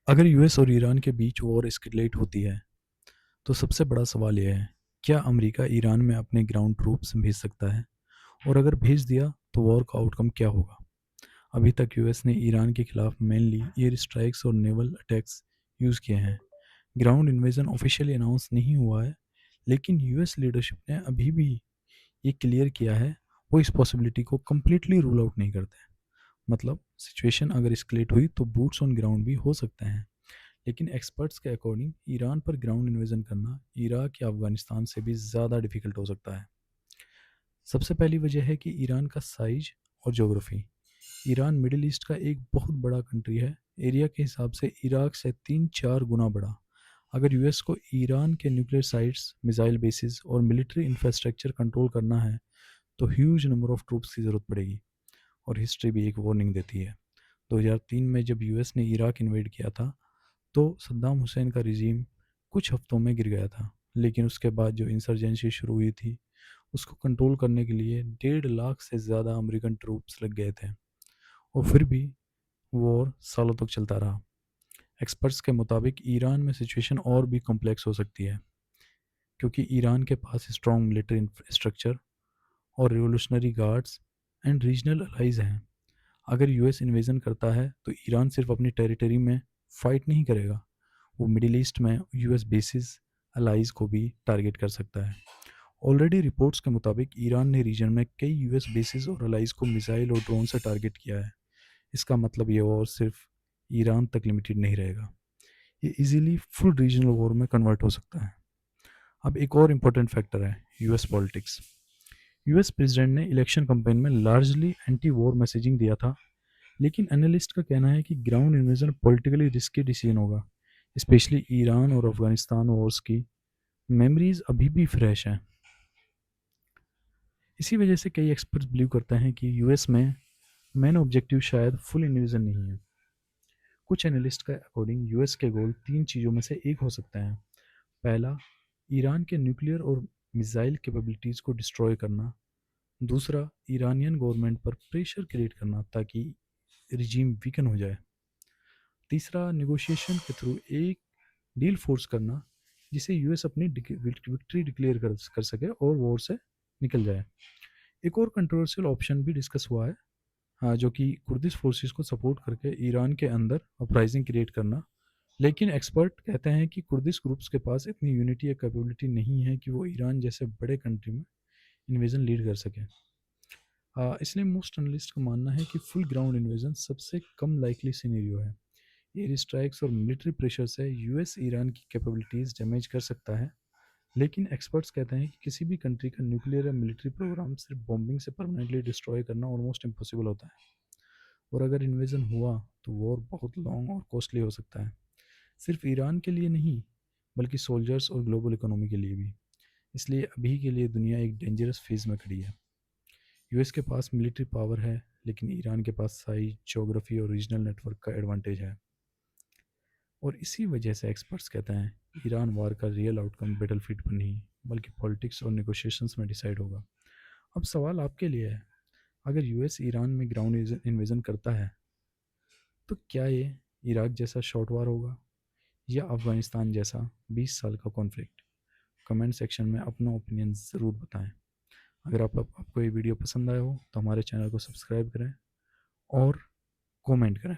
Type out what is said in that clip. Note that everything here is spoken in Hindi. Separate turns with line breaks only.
अगर यूएस और ईरान के बीच वॉर एस्केलेट होती है तो सबसे बड़ा सवाल यह है, क्या अमेरिका ईरान में अपने ग्राउंड ट्रूप्स भेज सकता है? और अगर भेज दिया तो वॉर का आउटकम क्या होगा? अभी तक यूएस ने ईरान के खिलाफ मेनली एयर स्ट्राइक्स और नेवल अटैक्स यूज़ किए हैं। ग्राउंड इन्वेजन ऑफिशियली अनाउंस नहीं हुआ है, लेकिन यूएस लीडरशिप ने अभी भी ये क्लियर किया है, वो इस पॉसिबिलिटी को कम्प्लीटली रूल आउट नहीं करते। मतलब सिचुएशन अगर एस्केलेट हुई तो बूट्स ऑन ग्राउंड भी हो सकते हैं, लेकिन एक्सपर्ट्स के अकॉर्डिंग ईरान पर ग्राउंड इन्वेजन करना इराक या अफगानिस्तान से भी ज़्यादा डिफिकल्ट हो सकता है। सबसे पहली वजह है कि ईरान का साइज और ज्योग्राफी। ईरान मिडिल ईस्ट का एक बहुत बड़ा कंट्री है। एरिया के हिसाब से इराक से 3-4 गुना बड़ा। अगर यूएस को ईरान के न्यूक्लियर साइट्स, मिसाइल बेसिस और मिलिट्री इंफ्रास्ट्रक्चर कंट्रोल करना है तो ह्यूज नंबर ऑफ ट्रूप्स की ज़रूरत पड़ेगी। और हिस्ट्री भी एक वार्निंग देती है। 2003 में जब यूएस ने इराक इन्वेड किया था तो सद्दाम हुसैन का रिजीम कुछ हफ्तों में गिर गया था, लेकिन उसके बाद जो इंसर्जेंसी शुरू हुई थी उसको कंट्रोल करने के लिए 1.5 लाख से ज़्यादा अमेरिकन ट्रूप्स लग गए थे। और फिर भी वॉर सालों तक चलता रहा। एक्सपर्ट्स के मुताबिक ईरान में सिचुएशन और भी कॉम्प्लेक्स हो सकती है, क्योंकि ईरान के पास स्ट्रॉन्ग मिलिट्री इंफ्रास्ट्रक्चर और revolutionary guards and regional allies हैं। अगर यूएस इन्वेजन करता है तो ईरान सिर्फ अपनी टेरिटरी में फाइट नहीं करेगा, वो मिडिल ईस्ट में यूएस बेसिस अलाइज को भी टारगेट कर सकता है। ऑलरेडी रिपोर्ट्स के मुताबिक ईरान ने रीजन में कई यूएस बेसिस और अलाइज को मिसाइल और ड्रोन से टारगेट किया है। इसका मतलब ये वॉर सिर्फ ईरान तक लिमिटेड नहीं रहेगा, ये इजीली फुल रीजनल वॉर में कन्वर्ट हो सकता है। अब एक और इम्पोर्टेंट फैक्टर है यूएस पॉलिटिक्स। यूएस प्रेसिडेंट ने इलेक्शन कैंपेन में लार्जली एंटी वॉर मैसेजिंग दिया था, लेकिन एनालिस्ट का कहना है कि ground invasion politically risky decision होगा, स्पेशली ईरान और अफगानिस्तान वॉर्स की मेमोरीज अभी भी फ्रेश हैं। इसी वजह से कई एक्सपर्ट्स बिलीव करते हैं कि यूएस में मेन ऑब्जेक्टिव शायद फुल इन्वेजन नहीं है। कुछ एनालिस्ट के अकॉर्डिंग यूएस के गोल 3 चीज़ों में से एक हो सकते हैं। पहला, ईरान के न्यूक्लियर और मिसाइल कैपेबिलिटीज़ को डिस्ट्रॉय करना। दूसरा, ईरानियन गवर्नमेंट पर प्रेशर क्रिएट करना ताकि रिजीम वीकन हो जाए। तीसरा, नेगोशिएशन के थ्रू एक डील फोर्स करना जिसे यूएस अपनी विक्ट्री डिक्लेयर कर सके और वॉर से निकल जाए। एक और कंट्रोवर्शियल ऑप्शन भी डिस्कस हुआ है, हाँ, जो कि कुर्दिश फोर्सेस को सपोर्ट करके ईरान के अंदर अपराइजिंग क्रिएट करना। लेकिन एक्सपर्ट कहते हैं कि कुर्दिश ग्रुप्स के पास इतनी यूनिटी या कैपेबिलिटी नहीं है कि वो ईरान जैसे बड़े कंट्री में इन्वेजन लीड कर सके। इसलिए मोस्ट एनालिस्ट का मानना है कि फुल ग्राउंड इन्वेजन सबसे कम लाइकली सिनेरियो है। एयर स्ट्राइक्स और मिलिट्री प्रेशर से यूएस ईरान की कैपेबिलिटीज़ डैमेज कर सकता है, लेकिन एक्सपर्ट्स कहते हैं कि किसी भी कंट्री का न्यूक्लियर या मिलिट्री प्रोग्राम सिर्फ बॉम्बिंग से परमानेंटली डिस्ट्रॉय करना ऑलमोस्ट इम्पॉसिबल होता है। और अगर इन्वेजन हुआ तो वॉर बहुत लॉन्ग और कॉस्टली हो सकता है, सिर्फ ईरान के लिए नहीं बल्कि सोल्जर्स और ग्लोबल इकोनॉमी के लिए भी। इसलिए अभी के लिए दुनिया एक डेंजरस फेज में खड़ी है। यूएस के पास मिलिट्री पावर है, लेकिन ईरान के पास साइज, ज्योग्राफी और रीजनल नेटवर्क का एडवांटेज है। और इसी वजह से एक्सपर्ट्स कहते हैं ईरान वार का रियल आउटकम बैटलफील्ड पर नहीं बल्कि पॉलिटिक्स और नेगोशिएशंस में डिसाइड होगा। अब सवाल आपके लिए है, अगर यूएस ईरान में ग्राउंड इन्वेजन करता है तो क्या ये इराक जैसा शॉर्ट वार होगा या अफगानिस्तान जैसा 20 साल का कॉन्फ्लिक्ट? कमेंट सेक्शन में अपना ओपिनियन ज़रूर बताएं। अगर आपको ये वीडियो पसंद आया हो तो हमारे चैनल को सब्सक्राइब करें और कमेंट करें।